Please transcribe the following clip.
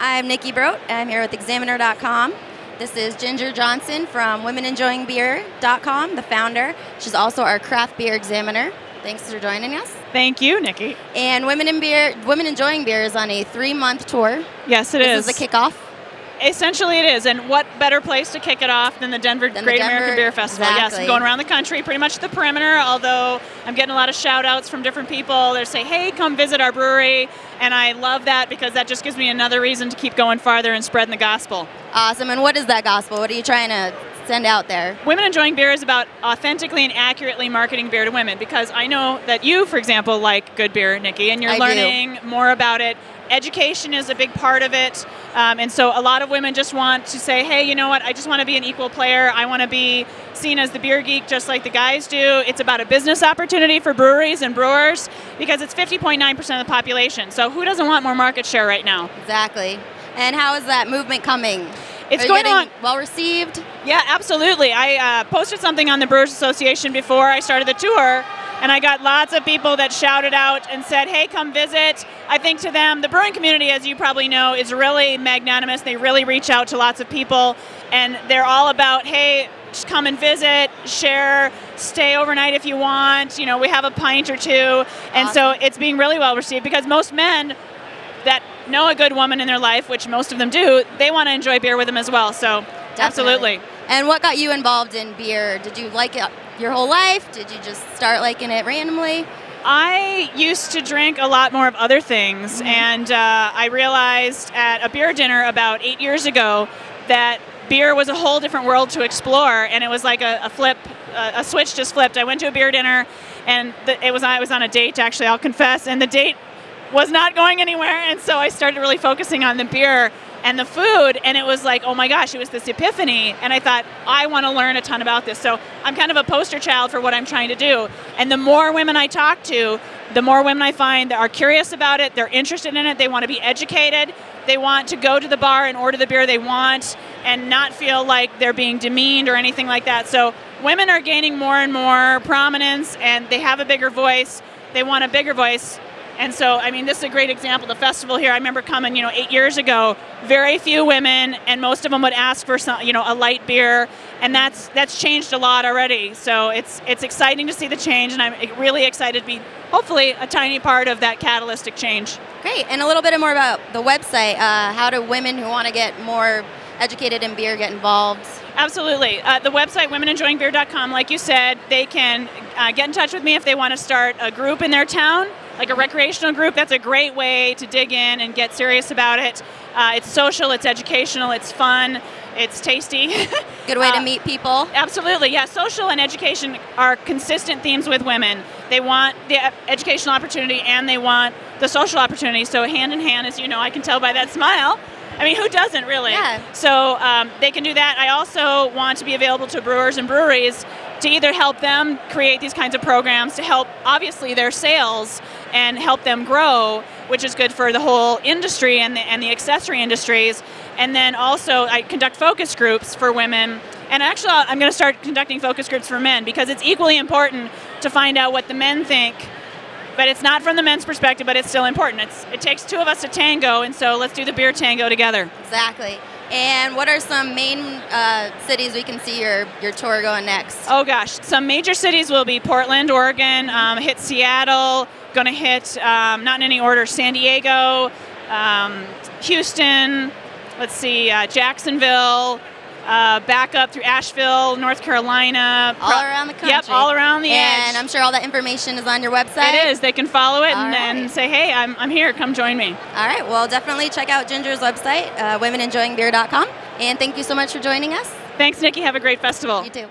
I'm Nikki Brote. I'm here with Examiner.com. This is Ginger Johnson from WomenEnjoyingBeer.com, the founder. She's also our craft beer examiner. Thanks for joining us. Thank you, Nikki. And Women Enjoying Beer is on a 3-month tour. Yes, it is. This is the kickoff. Essentially it is, and what better place to kick it off than the Denver Great American Beer Festival. Exactly. Yes, I'm going around the country, pretty much the perimeter, although I'm getting a lot of shout-outs from different people. They're saying, hey, come visit our brewery, and I love that because that just gives me another reason to keep going farther and spreading the gospel. Awesome, and what is that gospel? What are you trying to send out there? Women Enjoying Beer is about authentically and accurately marketing beer to women, because I know that you, for example, like good beer, Nikki, and you're learning more about it. Education is a big part of it, and so a lot of women just want to say, hey, you know what, I just want to be an equal player. I want to be seen as the beer geek just like the guys do. It's about a business opportunity for breweries and brewers because it's 50.9% of the population. So who doesn't want more market share right now? Exactly. And how is that movement coming? It's going on. Well received? Yeah, absolutely. I posted something on the Brewers Association before I started the tour, and I got lots of people that shouted out and said, hey, come visit. I think to them, the brewing community, as you probably know, is really magnanimous. They really reach out to lots of people, and they're all about, hey, just come and visit, share, stay overnight if you want. You know, we have a pint or two. And so it's being really well received because most men that know a good woman in their life, which most of them do, they want to enjoy beer with them as well. So absolutely. And what got you involved in beer? Did you like it your whole life? Did you just start liking it randomly? I used to drink a lot more of other things, and I realized at a beer dinner about 8 years ago that beer was a whole different world to explore, and it was like a switch just flipped. I went to a beer dinner, and I was on a date, actually, I'll confess, and the date was not going anywhere, and so I started really focusing on the beer and the food, and it was like, oh my gosh, it was this epiphany, and I thought, I want to learn a ton about this. So I'm kind of a poster child for what I'm trying to do, and the more women I talk to, the more women I find that are curious about it, they're interested in it, they want to be educated, they want to go to the bar and order the beer they want and not feel like they're being demeaned or anything like that. So women are gaining more and more prominence, and they have a bigger voice, they want a bigger voice. And so, I mean, this is a great example. The festival here, I remember coming, 8 years ago, very few women, and most of them would ask for some, a light beer, and that's changed a lot already. So it's exciting to see the change, and I'm really excited to be, hopefully, a tiny part of that catalytic change. Great, and a little bit more about the website. How do women who want to get more educated in beer get involved? Absolutely. The website, WomenEnjoyingBeer.com, like you said, they can get in touch with me if they want to start a group in their town, like a recreational group. That's a great way to dig in and get serious about it. It's social, it's educational, it's fun, it's tasty. Good way to meet people. Absolutely, yeah. Social and education are consistent themes with women. They want the educational opportunity and they want the social opportunity. So hand in hand, as you know, I can tell by that smile. I mean, who doesn't really? Yeah. So they can do that. I also want to be available to brewers and breweries to either help them create these kinds of programs to help, obviously, their sales and help them grow, which is good for the whole industry and the accessory industries. And then also I conduct focus groups for women. And actually, I'm going to start conducting focus groups for men because it's equally important to find out what the men think. But it's not from the men's perspective, but it's still important. It takes two of us to tango, and so let's do the beer tango together. Exactly. And what are some main cities we can see your tour going next? Oh gosh, some major cities will be Portland, Oregon, hit Seattle, going to hit, not in any order, San Diego, Houston, let's see, Jacksonville, back up through Asheville, North Carolina. All around the country. Yep, all around the edge. And I'm sure all that information is on your website. It is. They can follow it and right. then say, hey, I'm here. Come join me. All right. Well, definitely check out Ginger's website, WomenEnjoyingBeer.com. And thank you so much for joining us. Thanks, Nikki. Have a great festival. You too.